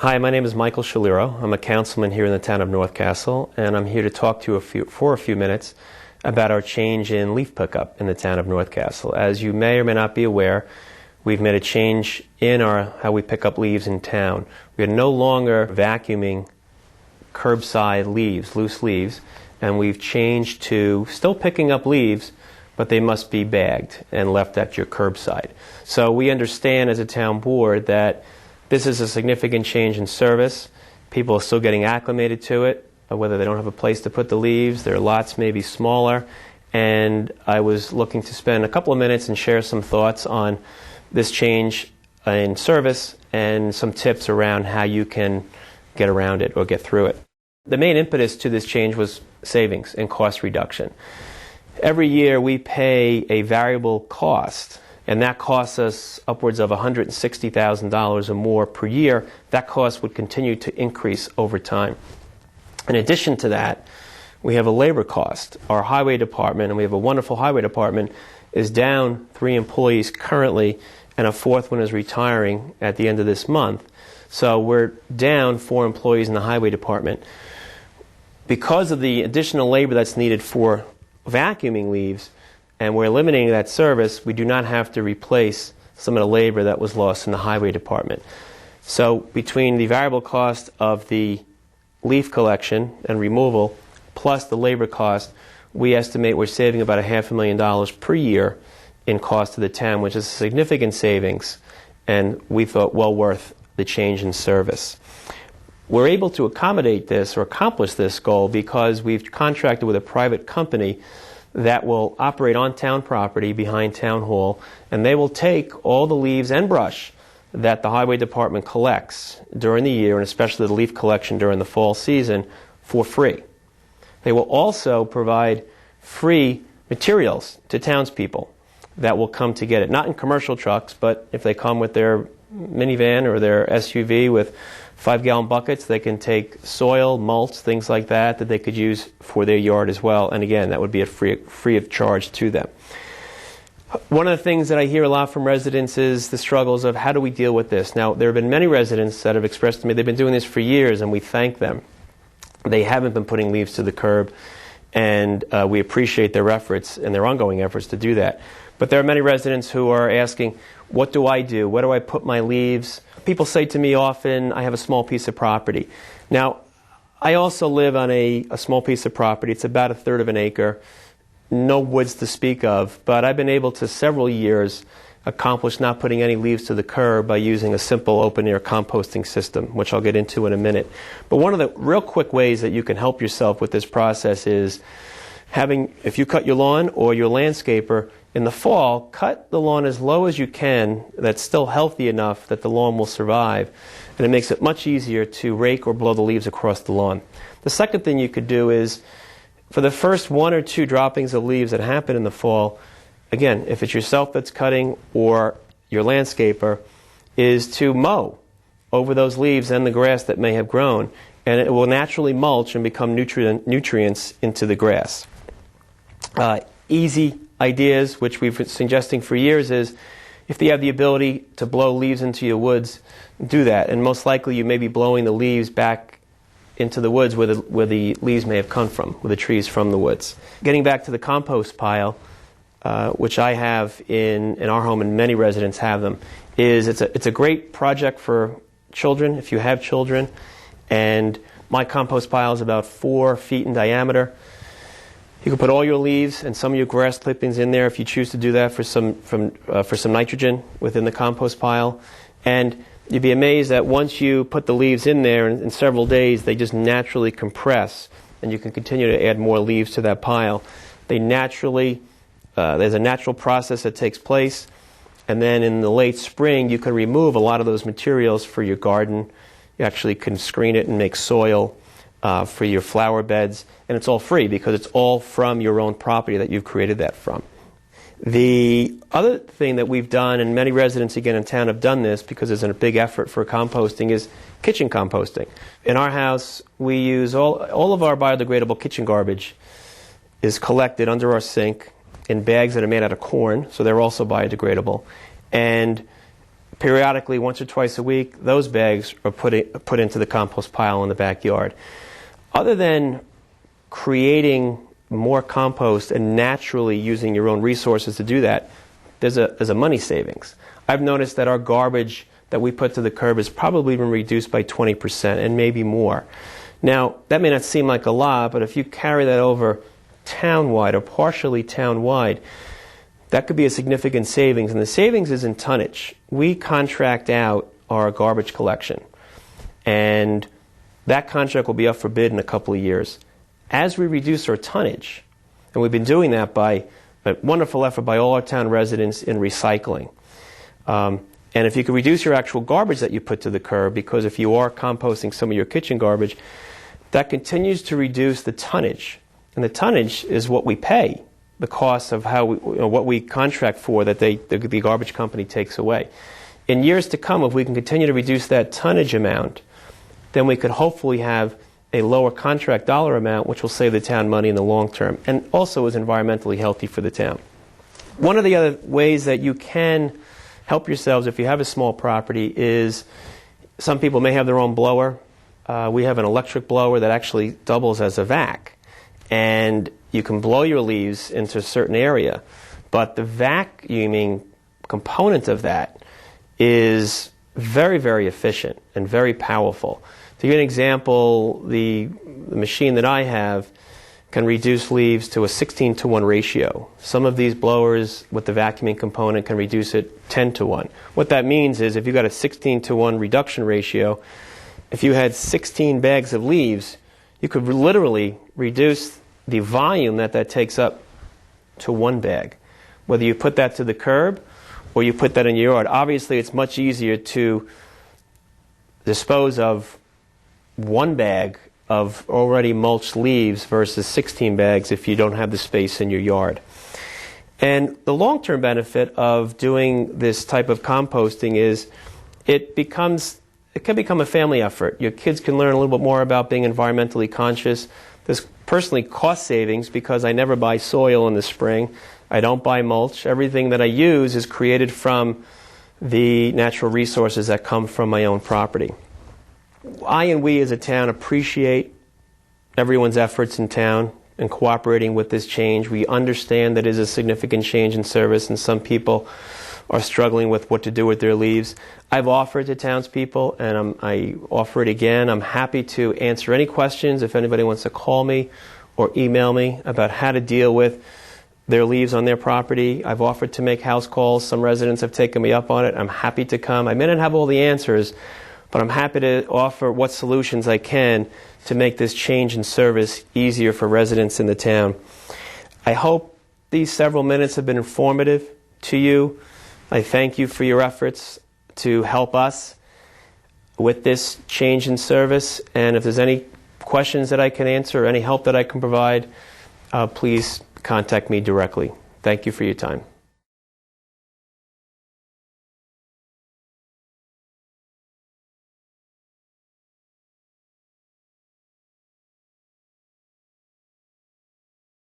Hi, my name is Michael Schiliro. I'm a councilman here in the town of North Castle, and I'm here to talk to you for a few minutes about our change in leaf pickup in the town of North Castle. As you may or may not be aware, we've made a change in how we pick up leaves in town. We are no longer vacuuming curbside leaves, loose leaves, and we've changed to still picking up leaves, but they must be bagged and left at your curbside. So we understand as a town board that this is a significant change in service. People are still getting acclimated to it, whether they don't have a place to put the leaves, their lots may be smaller, and I was looking to spend a couple of minutes and share some thoughts on this change in service and some tips around how you can get around it or get through it. The main impetus to this change was savings and cost reduction. Every year we pay a variable cost, and that costs us upwards of $160,000 or more per year. That cost would continue to increase over time. In addition to that, we have a labor cost. Our highway department, and we have a wonderful highway department, is down 3 employees currently, and a 4th one is retiring at the end of this month. So we're down 4 employees in the highway department. Because of the additional labor that's needed for vacuuming leaves, and we're eliminating that service, we do not have to replace some of the labor that was lost in the highway department. So between the variable cost of the leaf collection and removal plus the labor cost, we estimate we're saving about $500,000 per year in cost to the town, which is a significant savings, and we thought well worth the change in service. We're able to accommodate this or accomplish this goal because we've contracted with a private company that will operate on town property behind Town Hall, and they will take all the leaves and brush that the highway department collects during the year, and especially the leaf collection during the fall season, for free. They will also provide free materials to townspeople that will come to get it, not in commercial trucks, but if they come with their minivan or their SUV with 5-gallon buckets, they can take soil, mulch, things like that they could use for their yard as well. And again, that would be free of charge to them. One of the things that I hear a lot from residents is the struggles of how do we deal with this. Now, there have been many residents that have expressed to me they've been doing this for years, and we thank them. They haven't been putting leaves to the curb, and we appreciate their efforts and their ongoing efforts to do that. But there are many residents who are asking, what do I do? Where do I put my leaves? People say to me often, I have a small piece of property. Now, I also live on a small piece of property. It's about 1/3 of an acre. No woods to speak of, but I've been able to several years accomplish not putting any leaves to the curb by using a simple open-air composting system, which I'll get into in a minute. But one of the real quick ways that you can help yourself with this process is if you cut your lawn or your landscaper, in the fall, cut the lawn as low as you can that's still healthy enough that the lawn will survive, and it makes it much easier to rake or blow the leaves across the lawn. The second thing you could do is, for the first 1 or 2 droppings of leaves that happen in the fall, again, if it's yourself that's cutting or your landscaper, is to mow over those leaves and the grass that may have grown, and it will naturally mulch and become nutrients into the grass. Easy ideas, which we've been suggesting for years, is if you have the ability to blow leaves into your woods, do that. And most likely you may be blowing the leaves back into the woods where the leaves may have come from, where the trees from the woods. Getting back to the compost pile, which I have in our home and many residents have them, it's a great project for children, if you have children. And my compost pile is about 4 feet in diameter. You can put all your leaves and some of your grass clippings in there if you choose to do that for some nitrogen within the compost pile. And you'd be amazed that once you put the leaves in there, in several days, they just naturally compress, and you can continue to add more leaves to that pile. They naturally, there's a natural process that takes place, and then in the late spring, you can remove a lot of those materials for your garden. You actually can screen it and make soil for your flower beds, and it's all free because it's all from your own property that you've created that from. The other thing that we've done, and many residents again in town have done this because there's a big effort for composting, is kitchen composting. In our house, we use all of our biodegradable kitchen garbage is collected under our sink in bags that are made out of corn, so they're also biodegradable. And periodically, once or twice a week, those bags are put into the compost pile in the backyard. Other than creating more compost and naturally using your own resources to do that, there's a money savings. I've noticed that our garbage that we put to the curb has probably been reduced by 20% and maybe more. Now, that may not seem like a lot, but if you carry that over town-wide or partially town-wide, that could be a significant savings. And the savings is in tonnage. We contract out our garbage collection, and that contract will be up for bid in a couple of years. As we reduce our tonnage, and we've been doing that by a wonderful effort by all our town residents in recycling. And if you can reduce your actual garbage that you put to the curb, because if you are composting some of your kitchen garbage, that continues to reduce the tonnage. And the tonnage is what we pay, the cost of how what we contract for that the garbage company takes away. In years to come, if we can continue to reduce that tonnage amount, then we could hopefully have a lower contract dollar amount, which will save the town money in the long term, and also is environmentally healthy for the town. One of the other ways that you can help yourselves if you have a small property is some people may have their own blower. We have an electric blower that actually doubles as a vac, and you can blow your leaves into a certain area, but the vacuuming component of that is very, very efficient and very powerful. To give you an example, the machine that I have can reduce leaves to a 16-to-1 ratio. Some of these blowers with the vacuuming component can reduce it 10-to-1. What that means is if you've got a 16-to-1 reduction ratio, if you had 16 bags of leaves, you could literally reduce the volume that takes up to one bag. Whether you put that to the curb or you put that in your yard, obviously it's much easier to dispose of one bag of already mulched leaves versus 16 bags if you don't have the space in your yard. And the long-term benefit of doing this type of composting is it can become a family effort. Your kids can learn a little bit more about being environmentally conscious. There's personally cost savings because I never buy soil in the spring. I don't buy mulch. Everything that I use is created from the natural resources that come from my own property. I and we as a town appreciate everyone's efforts in town in cooperating with this change. We understand that it is a significant change in service, and some people are struggling with what to do with their leaves. I've offered to townspeople, and I offer it again. I'm happy to answer any questions if anybody wants to call me or email me about how to deal with their leaves on their property. I've offered to make house calls. Some residents have taken me up on it. I'm happy to come. I may not have all the answers, but I'm happy to offer what solutions I can to make this change in service easier for residents in the town. I hope these several minutes have been informative to you. I thank you for your efforts to help us with this change in service. And if there's any questions that I can answer or any help that I can provide, please contact me directly. Thank you for your time.